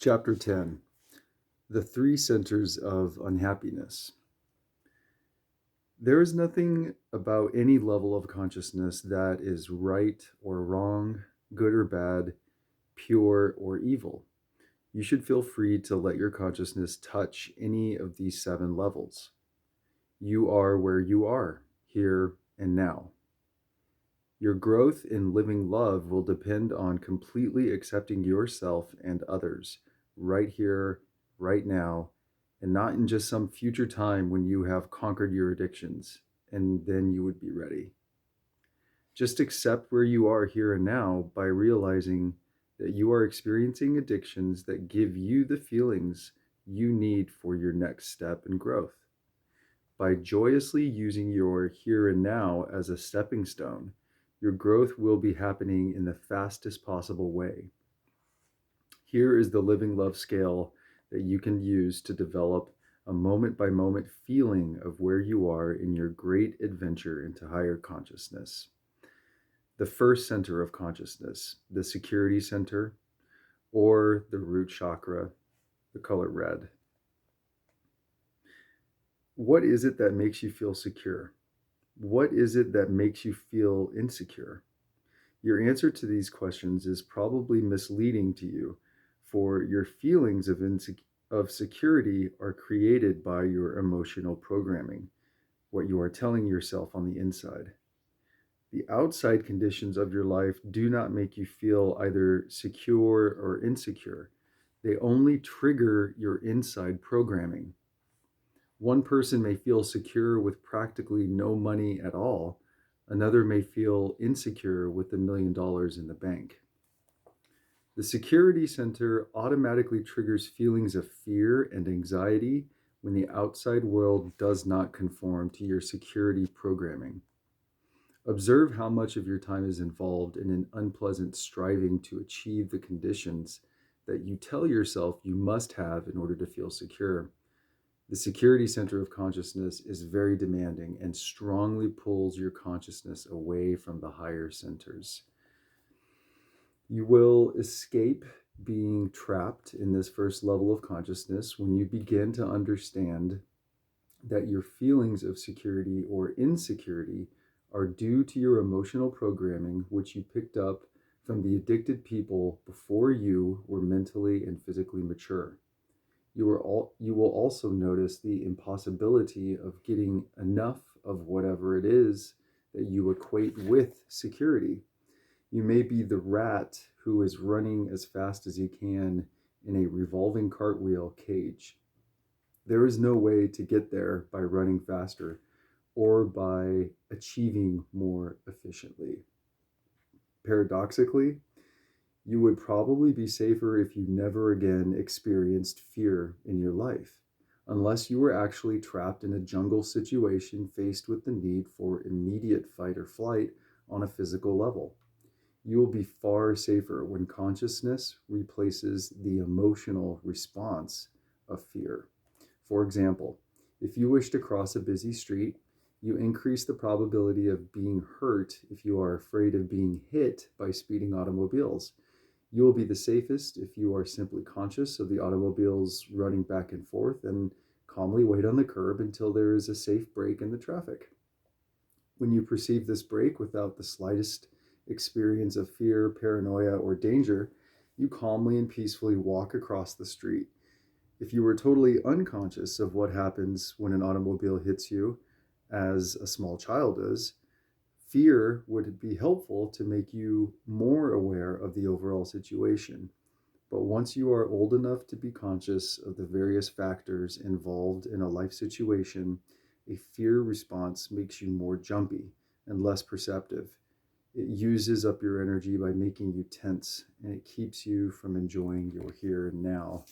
Chapter 10, The Three Centers of Unhappiness. There is nothing about any level of consciousness that is right or wrong, good or bad, pure or evil. You should feel free to let your consciousness touch any of these seven levels. You are where you are, here and now. Your growth in living love will depend on completely accepting yourself and others right here, right now, and not in just some future time when you have conquered your addictions, and then you would be ready. Just accept where you are here and now by realizing that you are experiencing addictions that give you the feelings you need for your next step in growth. By joyously using your here and now as a stepping stone, your growth will be happening in the fastest possible way. Here is the living love scale that you can use to develop a moment by moment feeling of where you are in your great adventure into higher consciousness. The first center of consciousness, the security center, or the root chakra, the color red. What is it that makes you feel secure? What is it that makes you feel insecure? Your answer to these questions is probably misleading to you, for your feelings of security are created by your emotional programming, what you are telling yourself on the inside. The outside conditions of your life do not make you feel either secure or insecure. They only trigger your inside programming. One person may feel secure with practically no money at all. Another may feel insecure with $1 million in the bank. The security center automatically triggers feelings of fear and anxiety when the outside world does not conform to your security programming. Observe how much of your time is involved in an unpleasant striving to achieve the conditions that you tell yourself you must have in order to feel secure. The security center of consciousness is very demanding and strongly pulls your consciousness away from the higher centers. You will escape being trapped in this first level of consciousness when you begin to understand that your feelings of security or insecurity are due to your emotional programming, which you picked up from the addicted people before you were mentally and physically mature. You will also notice the impossibility of getting enough of whatever it is that you equate with security. You may be the rat who is running as fast as he can in a revolving cartwheel cage. There is no way to get there by running faster or by achieving more efficiently. Paradoxically, you would probably be safer if you never again experienced fear in your life, unless you were actually trapped in a jungle situation faced with the need for immediate fight or flight on a physical level. You will be far safer when consciousness replaces the emotional response of fear. For example, if you wish to cross a busy street, you increase the probability of being hurt if you are afraid of being hit by speeding automobiles. You will be the safest if you are simply conscious of the automobiles running back and forth and calmly wait on the curb until there is a safe break in the traffic. When you perceive this break without the slightest experience of fear, paranoia, or danger, you calmly and peacefully walk across the street. If you were totally unconscious of what happens when an automobile hits you, as a small child is, fear would be helpful to make you more aware of the overall situation. But once you are old enough to be conscious of the various factors involved in a life situation, a fear response makes you more jumpy and less perceptive. It uses up your energy by making you tense, and it keeps you from enjoying your here and now.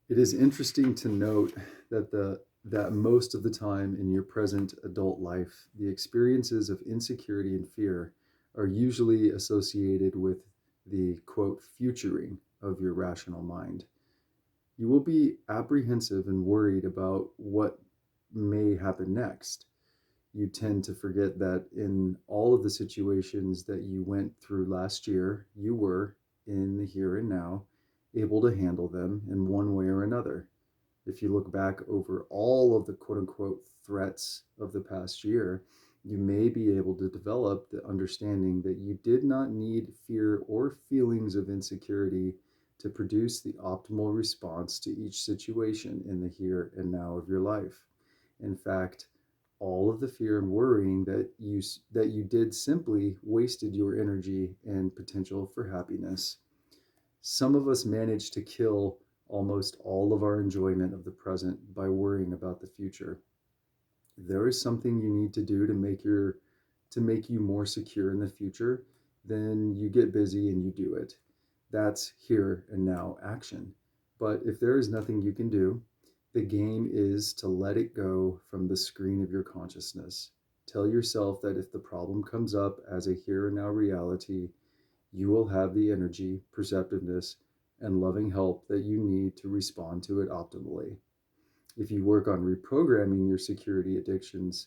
It is interesting to note that most of the time in your present adult life, the experiences of insecurity and fear are usually associated with the, quote, futuring of your rational mind. You will be apprehensive and worried about what may happen next. you tend to forget that in all of the situations that you went through last year, you were in the here and now able to handle them in one way or another. If you look back over all of the quote unquote threats of the past year, you may be able to develop the understanding that you did not need fear or feelings of insecurity to produce the optimal response to each situation in the here and now of your life. In fact, all of the fear and worrying that you did simply wasted your energy and potential for happiness. Some of us manage to kill almost all of our enjoyment of the present by worrying about the future. There is something you need to do to make you more secure in the future, then you get busy and you do it. That's here and now action. But if there is nothing you can do, the game is to let it go from the screen of your consciousness. Tell yourself that if the problem comes up as a here and now reality, you will have the energy, perceptiveness, and loving help that you need to respond to it optimally. If you work on reprogramming your security addictions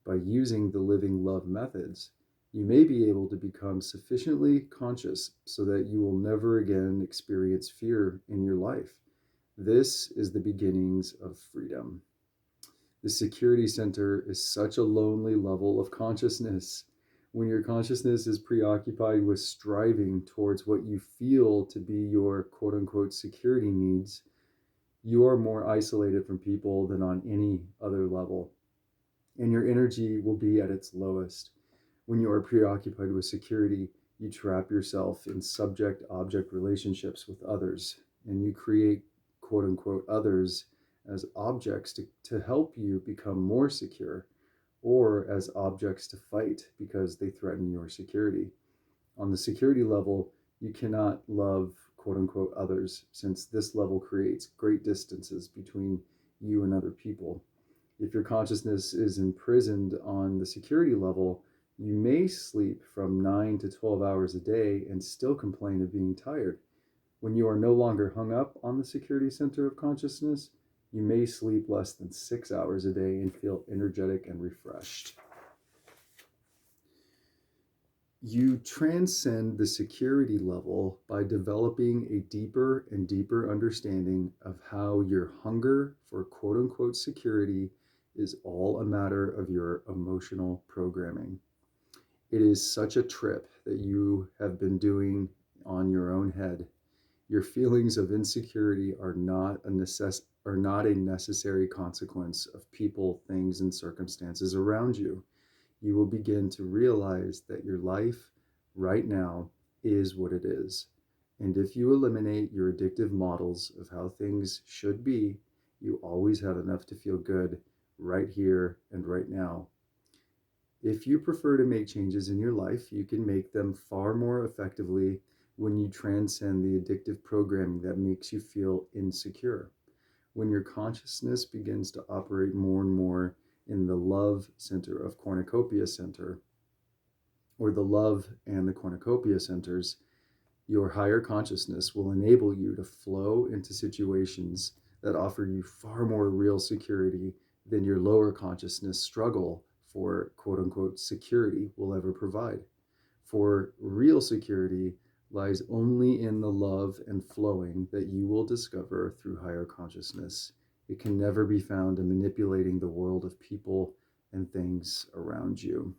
by using the living love methods, you may be able to become sufficiently conscious so that you will never again experience fear in your life. This is the beginnings of freedom. The security center is such a lonely level of consciousness. When your consciousness is preoccupied with striving towards what you feel to be your quote unquote security needs, you are more isolated from people than on any other level, and your energy will be at its lowest. When you are preoccupied with security, you trap yourself in subject object relationships with others, and you create quote unquote others as objects to help you become more secure, or as objects to fight because they threaten your security. On the security level, you cannot love quote unquote others, since this level creates great distances between you and other people. If your consciousness is imprisoned on the security level, you may sleep from 9 to 12 hours a day and still complain of being tired. When you are no longer hung up on the security center of consciousness, you may sleep less than 6 hours a day and feel energetic and refreshed. You transcend the security level by developing a deeper and deeper understanding of how your hunger for quote unquote security is all a matter of your emotional programming. It is such a trip that you have been doing on your own head. Your feelings of insecurity are not a necessary consequence of people, things, and circumstances around you. You will begin to realize that your life right now is what it is. And if you eliminate your addictive models of how things should be, you always have enough to feel good right here and right now. If you prefer to make changes in your life, you can make them far more effectively when you transcend the addictive programming that makes you feel insecure. When your consciousness begins to operate more and more in the love center of cornucopia center, or the love and the cornucopia centers, your higher consciousness will enable you to flow into situations that offer you far more real security than your lower consciousness struggle for quote unquote security will ever provide. For real security lies only in the love and flowing that you will discover through higher consciousness. It can never be found in manipulating the world of people and things around you.